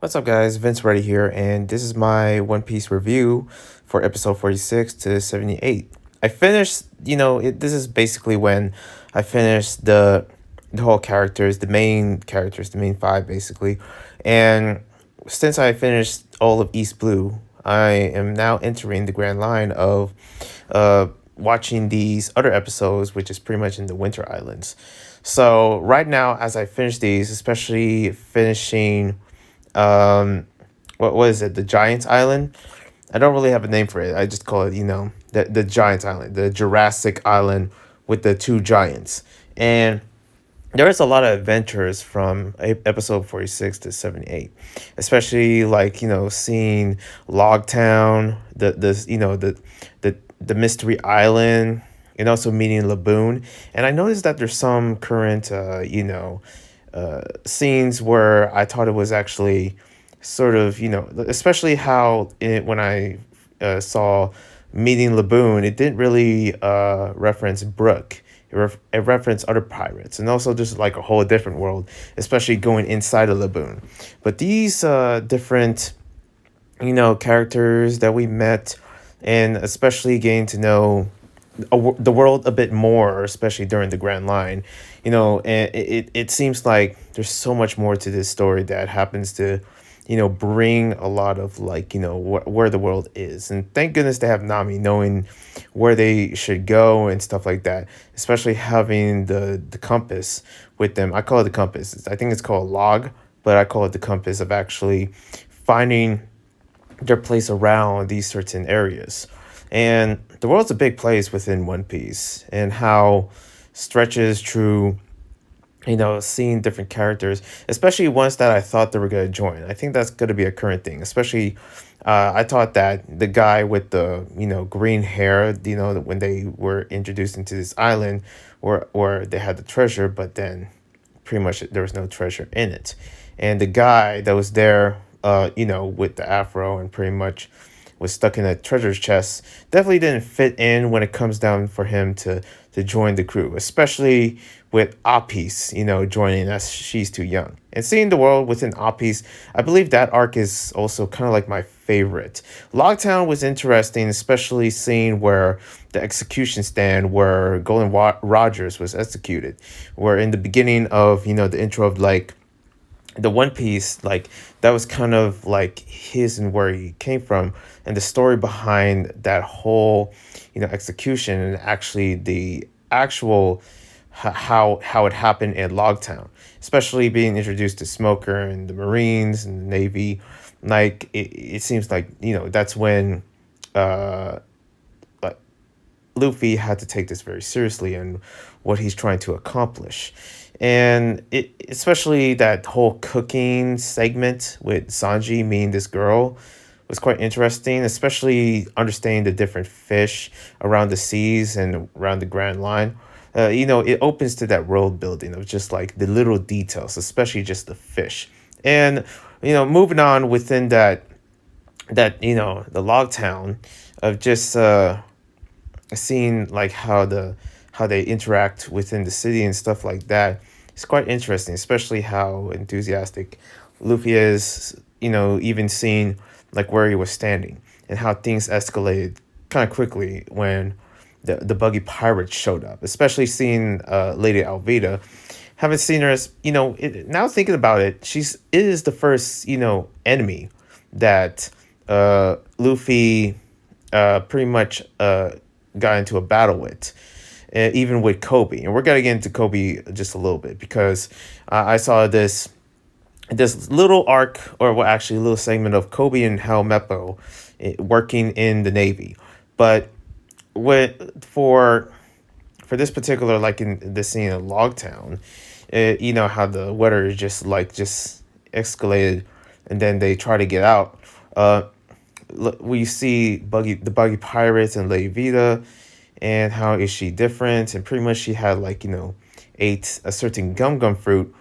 What's up, guys? Vince Reddy here, and this is my One Piece review for episode 46 to 78. I finished, this is basically when I finished the whole characters, the main five basically. And since I finished all of East Blue, I am now entering the grand line of uh watching these other episodes, which is pretty much in the Winter Islands. So right now, as I finish these, especially finishing um what is it, the Giants Island. I don't really have a name for it. I just call it, the Giants Island, the Jurassic Island with the two giants. And there's a lot of adventures from episode 46 to 78, especially like, seeing Logtown, the mystery island, and also meeting Laboon. And I noticed that there's some current scenes where I thought it was actually sort of, especially how when I saw meeting Laboon, it didn't really reference Brook. It referenced other pirates, and also just like a whole different world, especially going inside of Laboon. But these different, characters that we met, and especially getting to know the world a bit more, especially during the Grand Line, and it seems like there's so much more to this story that happens to, bring a lot of like, where the world is. And thank goodness they have Nami knowing where they should go and stuff like that, especially having the compass with them. I call it the compass. I think it's called log, but I call it the compass of actually finding their place around these certain areas. And the world's a big place within One Piece, and how stretches through, seeing different characters, especially ones that I thought they were going to join. I think that's going to be a current thing, especially I thought that the guy with the, green hair, when they were introduced into this island where they had the treasure, but then pretty much there was no treasure in it. And the guy that was there, with the afro and pretty much was stuck in a treasure chest, definitely didn't fit in when it comes down for him to join the crew, especially with Apis, joining us. She's too young. And seeing the world within Apis, I believe that arc is also kind of like my favorite. Logtown was interesting, especially seeing where the execution stand where Rogers was executed, where in the beginning of, the intro of like the One Piece, like that was kind of like his and where he came from, and the story behind that whole, execution, and actually the actual how it happened in Logtown, especially being introduced to Smoker and the Marines and the Navy. Like it seems like, that's when uh like Luffy had to take this very seriously and what he's trying to accomplish. And it, especially that whole cooking segment with Sanji meeting this girl, was quite interesting, especially understanding the different fish around the seas and around the Grand Line. It opens to that world building of just like the little details, especially just the fish. And, moving on within the log town of just seeing like how they interact within the city and stuff like that. It's quite interesting, especially how enthusiastic Luffy is, even seeing like where he was standing and how things escalated kind of quickly when the buggy pirates showed up, especially seeing Lady Alvida. Haven't seen her as, now thinking about it, it is the first, enemy that Luffy pretty much got into a battle with, even with Kobe. And we're gonna get into Kobe just a little bit, because I saw this little arc, or well, actually a little segment of Kobe and Helmeppo working in the Navy. But for this particular, like in the scene of Logtown, how the weather is just escalated, and then they try to get out. We see the buggy pirates and Lady Vita, and how is she different, and pretty much she had like, ate a certain gum fruit,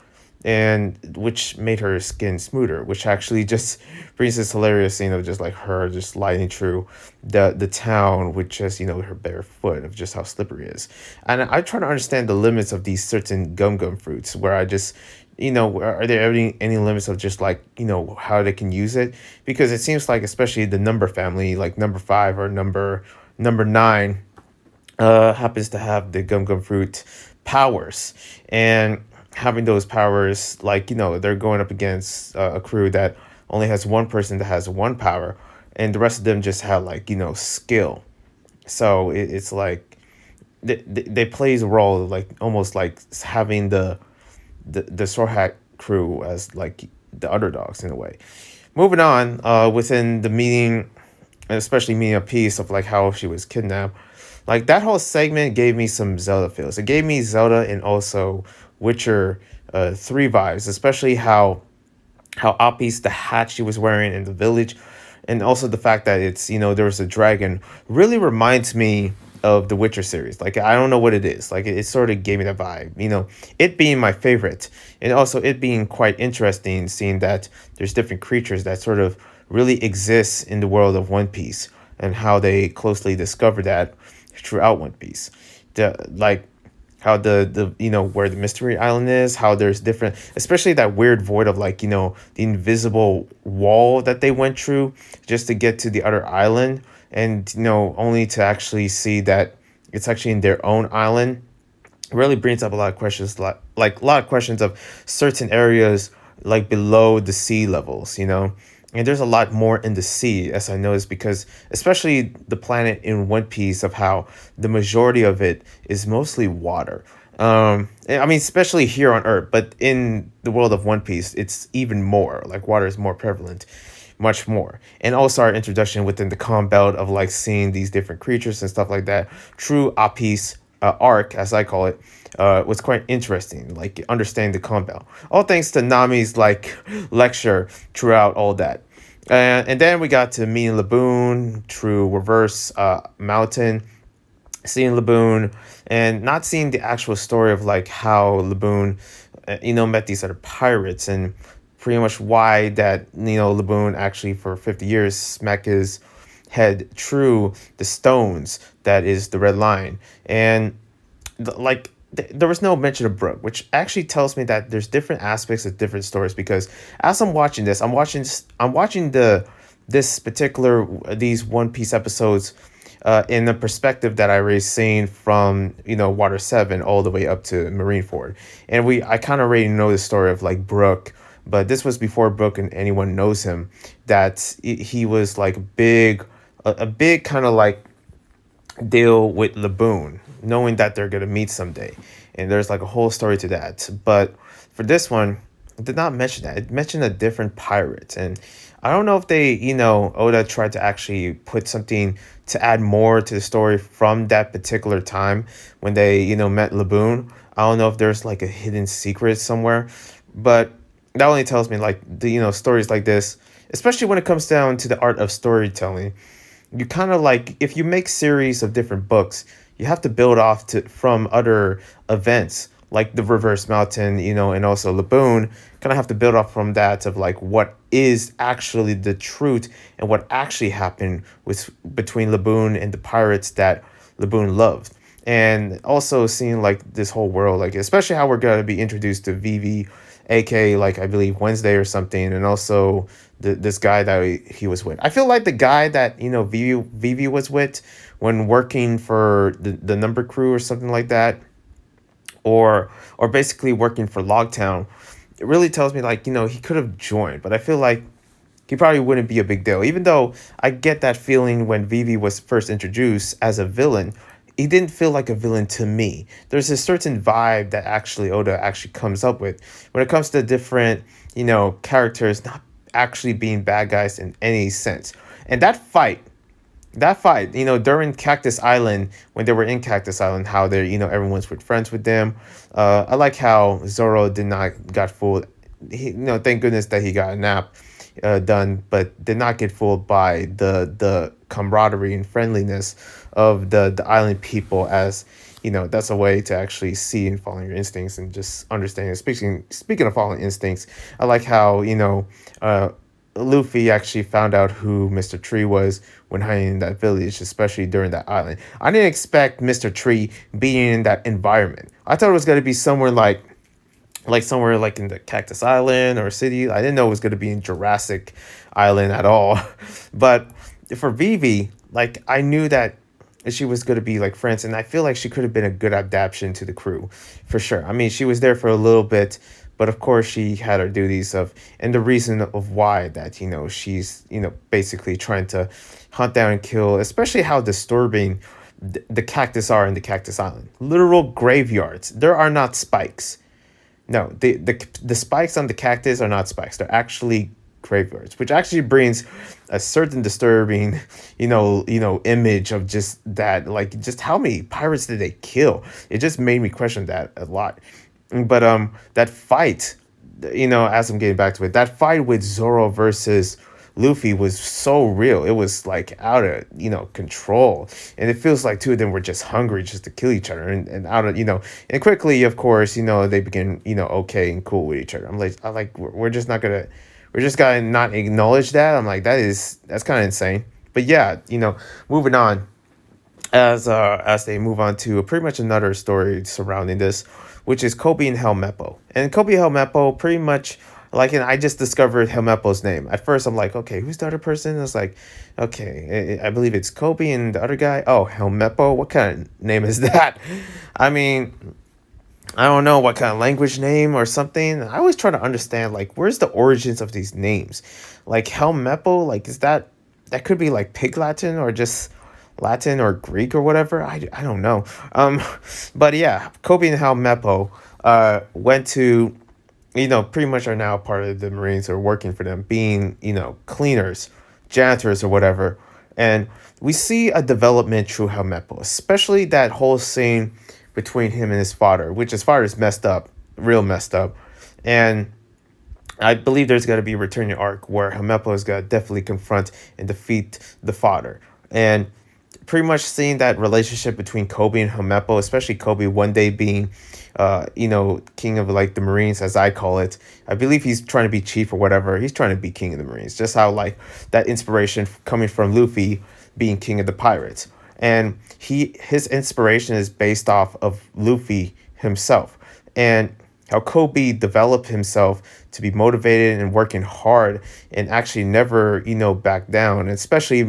and which made her skin smoother, which actually just brings this hilarious scene of just like her just sliding through the town with just, her bare foot, of just how slippery it is. And I try to understand the limits of these certain gum fruits, where I just are there any limits of just like, how they can use it? Because it seems like, especially the number family, like number five or number nine, happens to have the gum gum fruit powers. And having those powers, like, they're going up against a crew that only has one person that has one power, and the rest of them just have, like, skill. So it's like they plays a role, like almost like having the Straw Hat crew as like the underdogs in a way. Moving on, within the meeting, and especially meeting a piece of like how she was kidnapped, like that whole segment gave me some Zelda feels. It gave me Zelda and also Witcher 3 vibes, especially how Appi's the hat she was wearing in the village, and also the fact that it's, there was a dragon, really reminds me of the Witcher series. Like, I don't know what it is. Like, it sort of gave me that vibe. It being my favorite, and also it being quite interesting, seeing that there's different creatures that sort of really exist in the world of One Piece, and how they closely discover that throughout One Piece. Like how the where the mystery island is, how there's different, especially that weird void of, like, the invisible wall that they went through just to get to the other island, and only to actually see that it's actually in their own island. Really brings up a lot of questions, like a lot of questions of certain areas, like below the sea levels, and there's a lot more in the sea, as I noticed, because especially the planet in One Piece, of how the majority of it is mostly water. And I mean, especially here on Earth, but in the world of One Piece, it's even more, like water is more prevalent, much more. And also our introduction within the calm belt of like seeing these different creatures and stuff like that. True Apis arc, as I call it, was quite interesting. Like understanding the calm belt. All thanks to Nami's like lecture throughout all that. And then we got to meeting Laboon through Reverse Mountain, seeing Laboon, and not seeing the actual story of like how Laboon, met these other pirates, and pretty much why that, Laboon actually for 50 years smacked his head through the stones that is the red line. And like there was no mention of Brooke, which actually tells me that there's different aspects of different stories. Because as I'm watching this, I'm watching this particular these One Piece episodes in the perspective that I already seen from Water 7 all the way up to Marineford, and I kind of already know the story of like Brooke, but this was before Brooke and anyone knows him. That he was like a big kind of like deal with Laboon, knowing that they're gonna meet someday, and there's like a whole story to that. But for this one, it did not mention that. It mentioned a different pirate, and I don't know if they, Oda tried to actually put something to add more to the story from that particular time when they, met Laboon. I don't know if there's like a hidden secret somewhere, but that only tells me like the, stories like this, especially when it comes down to the art of storytelling, you kind of like, if you make series of different books, you have to build off to from other events like the Reverse Mountain, and also Laboon. Kind of have to build off from that of like what is actually the truth and what actually happened with between Laboon and the pirates that Laboon loved. And also seeing like this whole world, like especially how we're gonna be introduced to Vivi, aka like I believe Wednesday or something, and also this guy that he was with. I feel like the guy that Vivi was with when working for the number crew or something like that, or basically working for Logtown. It really tells me like, he could have joined, but I feel like he probably wouldn't be a big deal. Even though I get that feeling when Vivi was first introduced as a villain, he didn't feel like a villain to me. There's a certain vibe that actually Oda actually comes up with when it comes to different, characters not actually being bad guys in any sense. And that fight, during Cactus Island, when they were in Cactus Island, how they're, everyone's with friends with them. I like how Zorro did not got fooled. Thank goodness that he got a nap done, but did not get fooled by the camaraderie and friendliness of the island people. As that's a way to actually see and follow your instincts and just understanding. Speaking of following instincts, I like how Luffy actually found out who Mr. Tree was when hiding in that village, especially during that island. I didn't expect Mr. Tree being in that environment. I thought it was going to be somewhere like like somewhere like in the Cactus Island or city. I didn't know it was going to be in Jurassic Island at all. But for Vivi, like I knew that she was going to be like friends, and I feel like she could have been a good adaptation to the crew for sure. I mean, she was there for a little bit, but of course she had her duties of, and the reason of why that, she's, basically trying to hunt down and kill, especially how disturbing the cactus are in the Cactus Island. Literal graveyards. There are not spikes. No, the spikes on the cactus are not spikes. They're actually graveyards, which actually brings a certain disturbing, image of just that, like just how many pirates did they kill? It just made me question that a lot. But that fight, as I'm getting back to it, that fight with Zorro versus Luffy was so real. It was like out of, control. And it feels like two of them were just hungry just to kill each other, and out of, and quickly, of course, they begin, okay and cool with each other. We're just not gonna, we're just gonna not acknowledge that. I'm like, that's kind of insane. But yeah, moving on, as they move on to pretty much another story surrounding this, which is Kobe and Helmeppo. And Kobe Helmeppo pretty much, like, and I just discovered Helmeppo's name. At first, I'm like, okay, who's the other person? I was like, okay, I believe it's Kobe and the other guy. Oh, Helmeppo. What kind of name is that? I mean, I don't know what kind of language name or something. I always try to understand, like, where's the origins of these names? Like Helmeppo, like, is that could be like Pig Latin or just Latin or Greek or whatever. I don't know. But yeah, Kobe and Helmeppo went to, pretty much are now part of the Marines or working for them, being, cleaners, janitors or whatever. And we see a development through Helmeppo, especially that whole scene between him and his father, which his father is messed up, real messed up. And I believe there's got to be a returning arc where Helmeppo is going to definitely confront and defeat the father. And pretty much seeing that relationship between Kobe and Helmeppo, especially Kobe one day being, king of like the Marines, as I call it. I believe he's trying to be chief or whatever. He's trying to be king of the Marines. Just how like that inspiration coming from Luffy being king of the pirates. And his inspiration is based off of Luffy himself. And how Kobe developed himself to be motivated and working hard and actually never, back down, and especially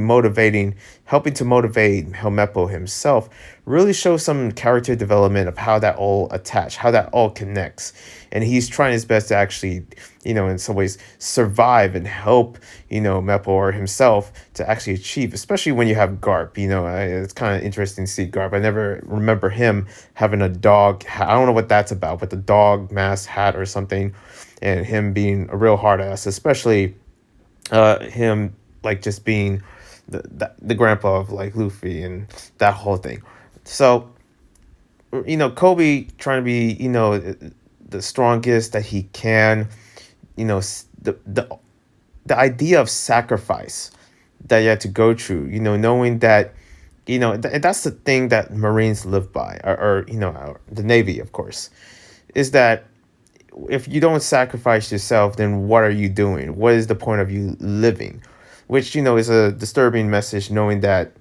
helping to motivate Helmeppo himself, really shows some character development of how that all attach, how that all connects. And he's trying his best to actually, in some ways survive and help, Meppo or himself to actually achieve, especially when you have Garp. It's kind of interesting to see Garp. I never remember him having a dog. I don't know what that's about, but the dog mask hat or something, and him being a real hard ass, especially him like just being the grandpa of like Luffy and that whole thing. So, Kobe trying to be, the strongest that he can, the idea of sacrifice that you had to go through, knowing that, that's the thing that Marines live by, or the Navy, of course, is that if you don't sacrifice yourself, then what are you doing? What is the point of you living? Which, is a disturbing message, knowing that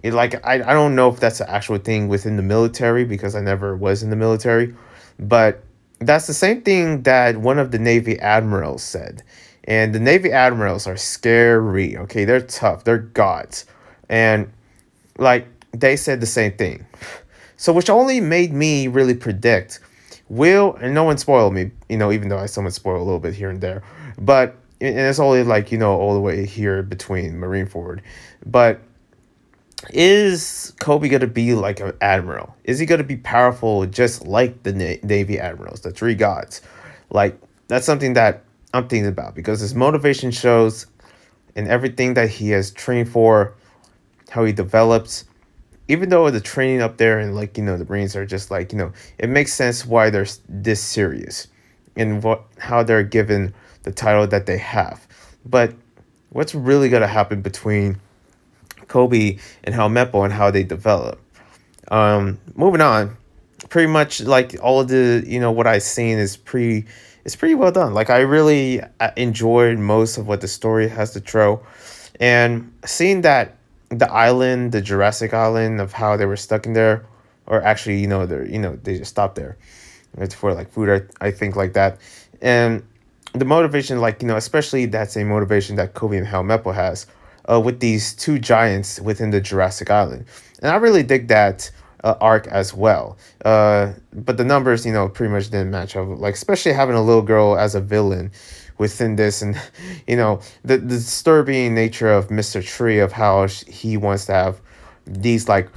I don't know if that's an actual thing within the military, because I never was in the military, but that's the same thing that one of the Navy admirals said. And the Navy admirals are scary. Okay, they're tough. They're gods. And like they said the same thing. So which only made me really predict, and no one spoiled me, even though I somewhat spoil a little bit here and there, but and it's only like, all the way here between Marineford. But is Kobe going to be like an admiral? Is he going to be powerful just like the Navy admirals, the three gods? Like, that's something that I'm thinking about, because his motivation shows and everything that he has trained for, how he develops, even though the training up there and like, the Marines are just like, it makes sense why they're this serious and how they're given the title that they have. But what's really going to happen between Kobe and Helmeppo and how they develop? Moving on, pretty much like all of the, what I've seen is pretty well done. Like I really enjoyed most of what the story has to throw, and seeing that the island, the Jurassic Island, of how they were stuck in there, or actually, they just stopped there. It's for like food, I think like that. And the motivation, like, especially that's a motivation that Kobe and Helmeppo has with these two giants within the Jurassic Island. And I really dig that arc as well. But the numbers, pretty much didn't match up. Like, especially having a little girl as a villain within this, and the disturbing nature of Mr. Tree, of how he wants to have these like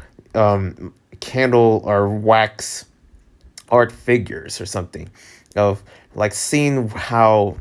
candle or wax art figures or something, of like seeing how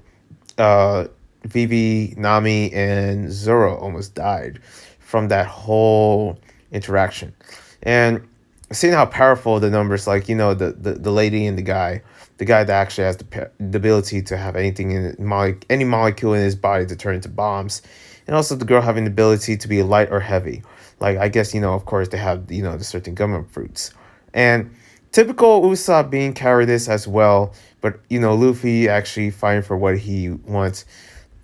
uh Vivi, Nami, and Zorro almost died from that whole interaction. And seeing how powerful the numbers, like, the lady and the guy that actually has the ability to have anything in it, any molecule in his body to turn into bombs, and also the girl having the ability to be light or heavy. Like, I guess, of course they have, the certain gummy fruits. And typical Usopp being cowardice as well, but Luffy actually fighting for what he wants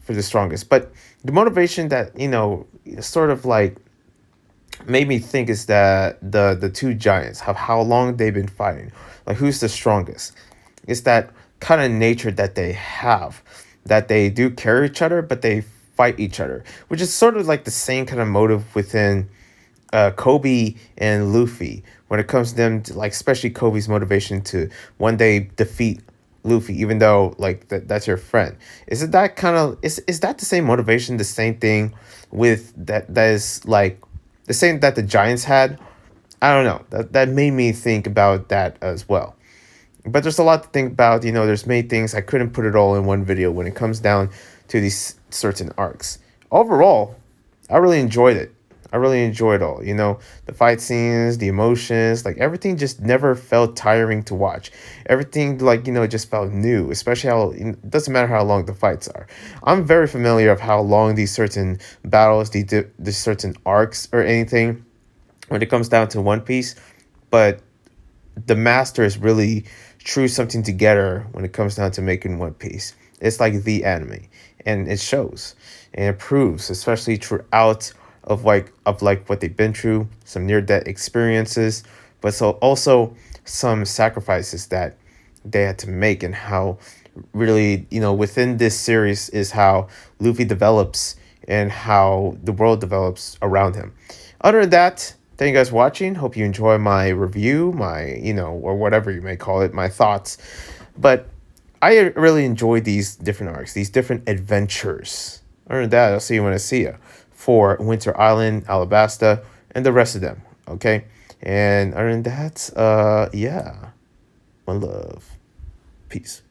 for the strongest. But the motivation that sort of like made me think is that the two giants have how long they've been fighting, like who's the strongest. It's that kind of nature that they have, that they do carry each other, but they fight each other, which is sort of like the same kind of motive within Kobe and Luffy, when it comes to them, to, like, especially Kobe's motivation to one day defeat Luffy, even though like that's your friend. Is it that kind of, is that the same motivation, the same thing with that is like the same that the Giants had? I don't know. That made me think about that as well. But there's a lot to think about. There's many things. I couldn't put it all in one video when it comes down to these certain arcs. Overall, I really enjoyed it. I really enjoyed all. The fight scenes, the emotions, like everything just never felt tiring to watch. Everything, like, just felt new, especially how it doesn't matter how long the fights are. I'm very familiar of how long these certain battles, these certain arcs or anything when it comes down to One Piece, but the masters really drew something together when it comes down to making One Piece. It's like the anime, and it shows and it proves, especially throughout of like what they've been through, some near death experiences, but so also some sacrifices that they had to make, and how really within this series is how Luffy develops and how the world develops around him. Other than that, thank you guys for watching. Hope you enjoy my review, my, or whatever you may call it, my thoughts. But I really enjoyed these different arcs, these different adventures. Other than that, I'll see you when I see you for Winter Island, Alabasta, and the rest of them. Okay? And other than that, yeah. One love. Peace.